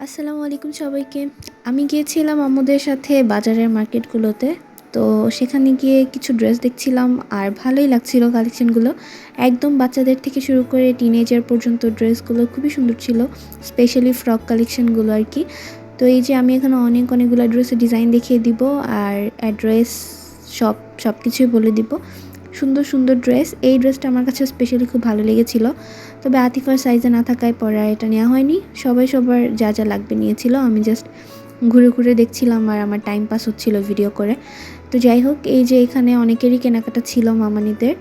আসসালামু আলাইকুম সবাইকে। আমি গিয়েছিলাম আম্মুদের সাথে বাজারের মার্কেটগুলোতে। তো সেখানে গিয়ে কিছু ড্রেস দেখছিলাম আর ভালোই লাগছিল কালেকশনগুলো। একদম বাচ্চাদের থেকে শুরু করে টিনেজার পর্যন্ত ড্রেসগুলো খুবই সুন্দর ছিল। স্পেশালি ফ্রক কালেকশনগুলো আরকি। তো এই যে আমি এখানে অনেকগুলা ড্রেসের ডিজাইন দেখিয়ে দিব আর অ্যাড্রেস সবকিছুই বলে দিব। সুন্দর সুন্দর ড্রেস। এই ড্রেসটা আমার কাছে স্পেশালি খুব ভালো লেগেছিল। তবে আতিফার সাইজে না থাকায় পরে আর এটা নেওয়া হয়নি। সবাই সবার যা যা লাগবে নিয়েছিল। আমি জাস্ট ঘুরে ঘুরে দেখছিলাম আর আমার টাইম পাস হচ্ছিল ভিডিও করে। তো যাই হোক, এই যে এখানে অনেকেরই কেনাকাটা ছিল মামানিদের।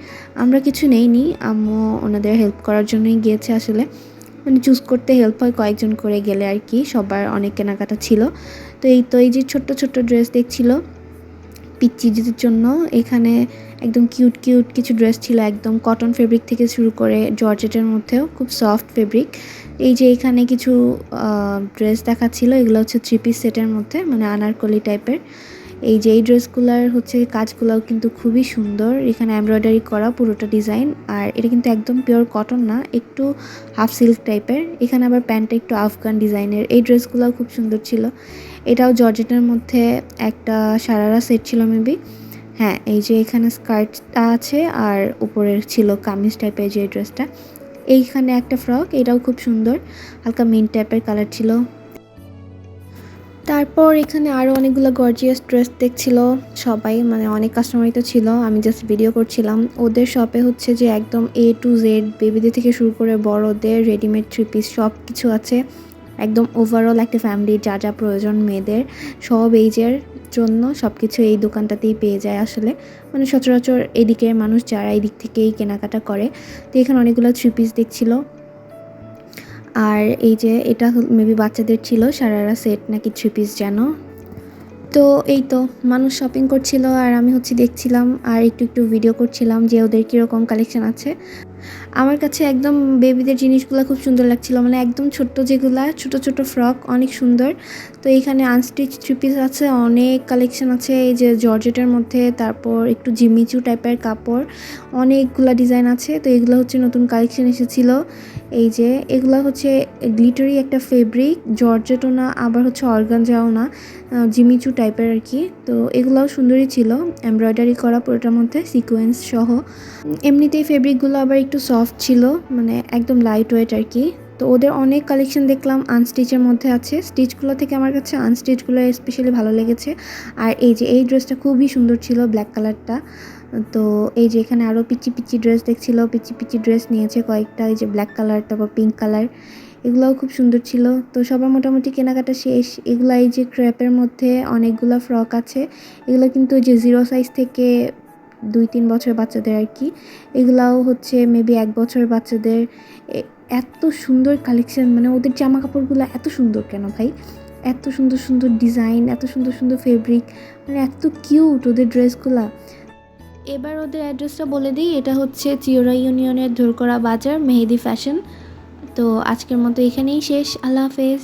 আমরা কিছু নেইনি, আম্মু ওনাদের হেল্প করার জন্যই গিয়েছে আসলে। মানে চুজ করতে হেল্প হয় কয়েকজন করে গেলে আর কি। সবার অনেক কেনাকাটা ছিল। তো এই যে ছোট্ট ছোট্ট ড্রেস দেখছিল পিচ্চিদের জন্য। এখানে একদম কিউট কিউট কিছু ড্রেস ছিল, একদম কটন ফেব্রিক থেকে শুরু করে জর্জেটের মধ্যেও খুব সফট ফেব্রিক। এই যে এখানে কিছু ড্রেস দেখাচ্ছিল, এগুলো হচ্ছে 3 পিস সেটের মধ্যে, মানে আনারকলি টাইপের। এই যে এই ড্রেসগুলোর হচ্ছে কাজগুলোও কিন্তু খুবই সুন্দর। এখানে এমব্রয়ডারি করা পুরোটা ডিজাইন। আর এটা কিন্তু একদম পিওর কটন না, একটু হাফ সিল্ক টাইপের। এখানে আবার প্যান্টটা একটু আফগান ডিজাইনের। এই ড্রেসগুলোও খুব সুন্দর ছিল। এটাও জর্জেটের মধ্যে একটা সারারা সেট ছিল মেবি। হ্যাঁ, এই যে এখানে স্কার্টটা আছে আর উপরের ছিল কামিজ টাইপের যে ড্রেসটা। এইখানে একটা ফ্রক, এটাও খুব সুন্দর, হালকা মিন্ট টাইপের কালার ছিল। তারপর এখানে আরও অনেকগুলো গর্জিয়াস ড্রেস দেখছিল সবাই, মানে অনেক কাস্টমারই তো ছিল, আমি জাস্ট ভিডিও করছিলাম। ওদের শপে হচ্ছে যে একদম A to Z, বেবিদের থেকে শুরু করে বড়দের রেডিমেড 3 পিস সব কিছু আছে। একদম ওভারঅল একটা ফ্যামিলির যা যা প্রয়োজন মেয়েদের সব এইজের জন্য সব কিছু এই দোকানটাতেই পেয়ে যায় আসলে। মানে সচরাচর এদিকের মানুষ যারা এই দিক থেকেই কেনাকাটা করে। তো এখানে অনেকগুলো 3 পিস দেখছিল। আর এই যে এটা মেবি বাচ্চাদের ছিল সারারা সেট নাকি 3 পিস যেন। তো এই তো মানুষ শপিং করছিল আর আমি হচ্ছে দেখছিলাম আর একটু ভিডিও করছিলাম যে ওদের কীরকম কালেকশন আছে। আমার কাছে একদম বেবিদের জিনিসগুলো খুব সুন্দর লাগছিল, মানে একদম ছোট্ট যেগুলা ছোট ছোট ফ্রক অনেক সুন্দর। তো এইখানে আনস্টিচ 3 পিস আছে, অনেক কালেকশন আছে এই যে জর্জেটের মধ্যে। তারপর একটু জিমিচু টাইপের কাপড়, অনেকগুলা ডিজাইন আছে। তো এগুলো হচ্ছে নতুন কালেকশন এসেছিলো। এই যে এগুলো হচ্ছে গ্লিটারি একটা ফেব্রিক, জর্জেটও না আবার হচ্ছে অর্গানজাও না, জিমিচু টাইপের আর কি। তো এগুলোও সুন্দরই ছিল, এমব্রয়ডারি করা পুরোটার মধ্যে সিকোয়েন্স সহ। এমনিতেই ফেব্রিকগুলো আবার একটু সফট ছিল, মানে একদম লাইট ওয়েট আর কি। তো ওদের অনেক কালেকশন দেখলাম আনস্টিচের মধ্যে আছে। স্টিচগুলো থেকে আমার কাছে আনস্টিচগুলো স্পেশালি ভালো লেগেছে। আর এই যে এই ড্রেসটা খুবই সুন্দর ছিল, ব্ল্যাক কালারটা। তো এই যে এখানে আরও পিচি পিচি ড্রেস দেখছিল, পিচি পিচি ড্রেস নিয়েছে কয়েকটা, এই যে ব্ল্যাক কালার তারপর পিঙ্ক কালার, এগুলোও খুব সুন্দর ছিল। তো সবার মোটামুটি কেনাকাটা শেষ। এগুলো এই যে ক্র্যাপের মধ্যে অনেকগুলো ফ্রক আছে। এগুলো কিন্তু ওই যে 0 সাইজ থেকে 2-3 বছর বাচ্চাদের আর কি। এগুলাও হচ্ছে মেবি 1 বছর বাচ্চাদের। এত সুন্দর কালেকশন, মানে ওদের জামা কাপড়গুলো এত সুন্দর কেন ভাই, এত সুন্দর সুন্দর ডিজাইন, এত সুন্দর সুন্দর ফেব্রিক, মানে এত কিউট ওদের ড্রেসগুলা। এবার ওদের অ্যাড্রেসটা বলে দিই, এটা হচ্ছে চিওরা ইউনিয়নের ধুরকড়া বাজার, মেহেদি ফ্যাশন। তো আজকের মতো এখানেই শেষ। আল্লাহ হাফেজ।